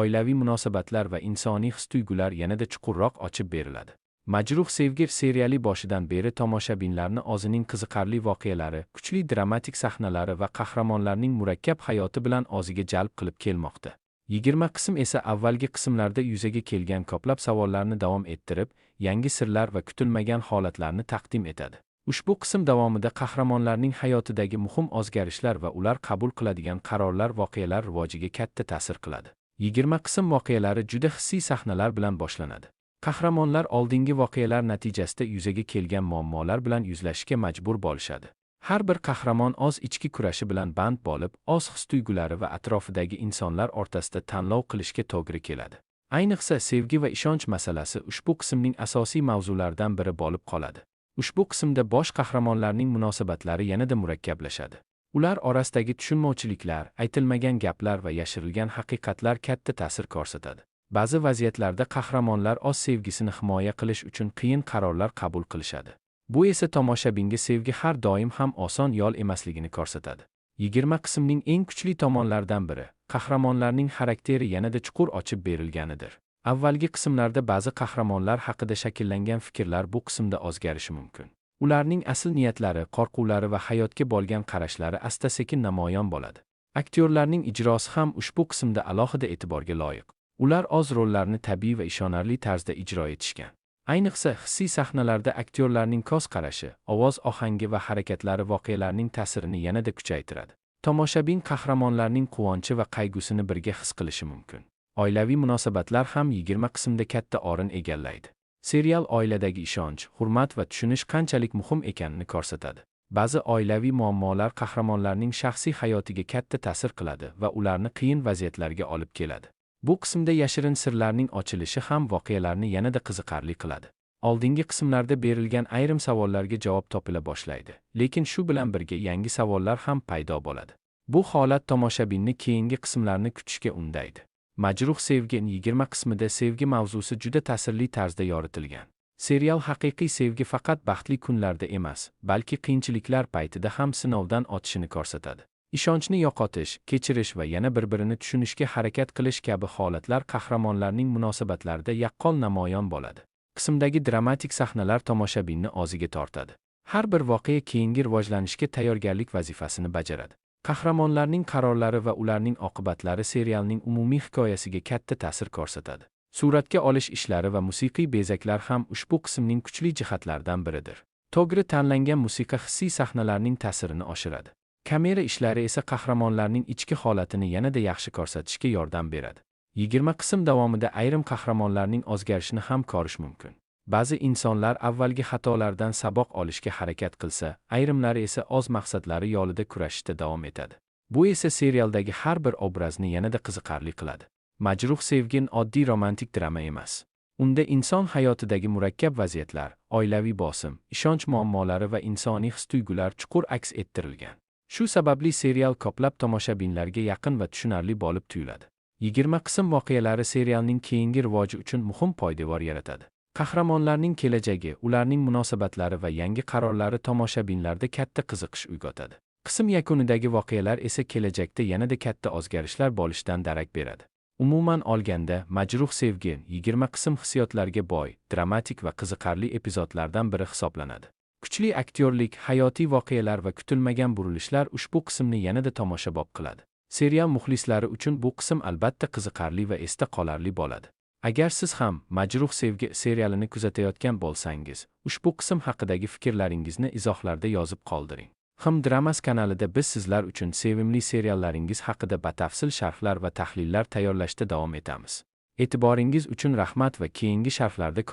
oilaviy munosabatlar va insoniy his-tuyg'ular yanada chuqurroq ochib beriladi. Majruh sevgi seriali boshidan beri tomoshabinlarni o'zining qiziqarli voqealari, kuchli dramatik sahnalari va qahramonlarning murakkab hayoti bilan o'ziga jalb qilib kelmoqda. 20 qism esa avvalgi qismlarda yuzaga kelgan ko'plab savollarni davom ettirib, yangi sirlar va kutilmagan holatlarni taqdim etadi. Ushbu qism davomida qahramonlarning hayotidagi muhim o'zgarishlar va ular qabul qiladigan qarorlar voqealar rivojiga katta ta'sir qiladi. 20 qism voqealari juda hissiy sahnalar bilan boshlanadi. Qahramonlar oldingi voqealar natijasida yuzaga kelgan muammolar bilan yuzlashishga majbur bo'lishadi. Har bir qahramon o'z ichki kurashi bilan band bo'lib, o'z his-tuyg'ulari va atrofidagi insonlar o'rtasida tanlov qilishga to'g'ri keladi. Ayniqsa sevgi va ishonch masalasi ushbu qismning asosiy mavzularidan biri bo'lib qoladi. Ushbu qismda bosh qahramonlarning munosabatlari yanada murakkablashadi. Ular orasidagi tushunmovchiliklar, aytilmagan gaplar va yashirilgan haqiqatlar katta ta'sir ko'rsatadi. Ba'zi vaziyatlarda qahramonlar o'z sevgisini himoya qilish uchun qiyin qarorlar qabul qilishadi. Bu esa tomoshabinga sevgi har doim ham oson yo'l emasligini ko'rsatadi. 20 qismning eng kuchli tomonlaridan biri qahramonlarning xarakteri yanada chuqur ochib berilganidir. Avvalgi qismlarda ba'zi qahramonlar haqida shakllangan fikrlar bu qismda o'zgarishi mumkin. Ularning asl niyatlari, qo'rquvlari va hayotga bo'lgan qarashlari asta-sekin namoyon bo'ladi. Aktyorlarning ijrosi ham ushbu qismda alohida e'tiborga loyiq. Ular o'z rollarni tabiiy va ishonarli tarzda ijro etishgan. Ayniqsa hissiy sahnalarda aktyorlarning ko'z qarashi, ovoz ohangi va harakatlari voqealarning ta'sirini yanada kuchaytiradi. Tomoshabin qahramonlarning quvonchi va qayg'usini birga his qilishi mumkin. Oilaviy munosabatlar ham 20 qismda katta o'rin egallaydi. Serial oiladagi ishonch, hurmat va tushunish qanchalik muhim ekanini ko'rsatadi. Ba'zi oilaviy muammolar qahramonlarning shaxsiy hayotiga katta ta'sir qiladi va ularni qiyin vaziyatlarga olib keladi. Bu qismda yashirin sirlarning ochilishi ham voqealarni yanada qiziqarli qiladi. Oldingi qismlarda berilgan ayrim savollarga javob topila boshlaydi, lekin shu bilan birga yangi savollar ham paydo bo'ladi. Bu holat tomoshabinni keyingi qismlarni kutishga undaydi. Majruh sevgi 20 qismida sevgi mavzusi juda ta'sirli tarzda yoritilgan. Serial haqiqiy sevgi faqat baxtli kunlarda emas, balki qiyinchiliklar paytida ham sinovdan o'tishini ko'rsatadi. Ishonchni yo'qotish, kechirish va yana bir-birini tushunishga harakat qilish kabi holatlar qahramonlarning munosabatlarida yaqqol namoyon bo'ladi. Qismdagi dramatik sahnalar tomoshabinni o'ziga tortadi. Har bir voqea keyingi rivojlanishga tayyorgarlik vazifasini bajaradi. Qahramonlarning qarorlari va ularning oqibatlari serialning umumiy hikoyasiga katta ta'sir ko'rsatadi. Suratga olish ishlari va musiqiy bezaklar ham ushbu qismning kuchli jihatlaridan biridir. To'g'ri tanlangan musiqa hissiy sahnalarning ta'sirini oshiradi. Kamera ishlari esa qahramonlarning ichki holatini yanada yaxshi ko'rsatishga yordam beradi. 20 qism davomida ayrim qahramonlarning o'zgarishini ham ko'rish mumkin. Ba'zi insonlar avvalgi xatolardan saboq olishga harakat qilsa, ayrimlari esa o'z maqsadlari yo'lida kurashishda davom etadi. Bu esa serialdagi har bir obrazni yanada qiziqarli qiladi. Majruh sevgi oddiy romantik drama emas. Unda inson hayotidagi murakkab vaziyatlar, oilaviy bosim, ishonch muammolari va insoniy his-tuyg'ular chuqur aks ettirilgan. Shu sababli serial ko'plab tomoshabinlarga yaqin va tushunarli bo'lib tuyuladi. 20 qism voqealari serialning keyingi rivoji uchun muhim poydevor yaratadi. Qahramonlarning kelajagi, ularning munosabatlari va yangi qarorlari tomoshabinlarda katta qiziqish uyg'otadi. Qism yakunidagi voqealar esa kelajakda yanada katta o'zgarishlar bo'lishidan darak beradi. Umuman olganda, Majruh sevgi 20 qism hissiyotlarga boy, dramatik va qiziqarli epizodlardan biri hisoblanadi. Kuchli aktyorlik, hayotiy voqealar va kutilmagan burilishlar ushbu qismni yanada tomoshabob qiladi. Serial muxlislari uchun bu qism albatta qiziqarli va esda qolarli bo'ladi. Agar siz ham Majruh sevgi serialini kuzatayotgan bo'lsangiz, ushbu qism haqidagi fikrlaringizni izohlarda yozib qoldiring. Him Dramas kanalida biz sizlar uchun sevimli seriallaringiz haqida batafsil sharhlar va tahlillar tayyorlashda davom etamiz. E'tiboringiz uchun rahmat va keyingi sharhlarda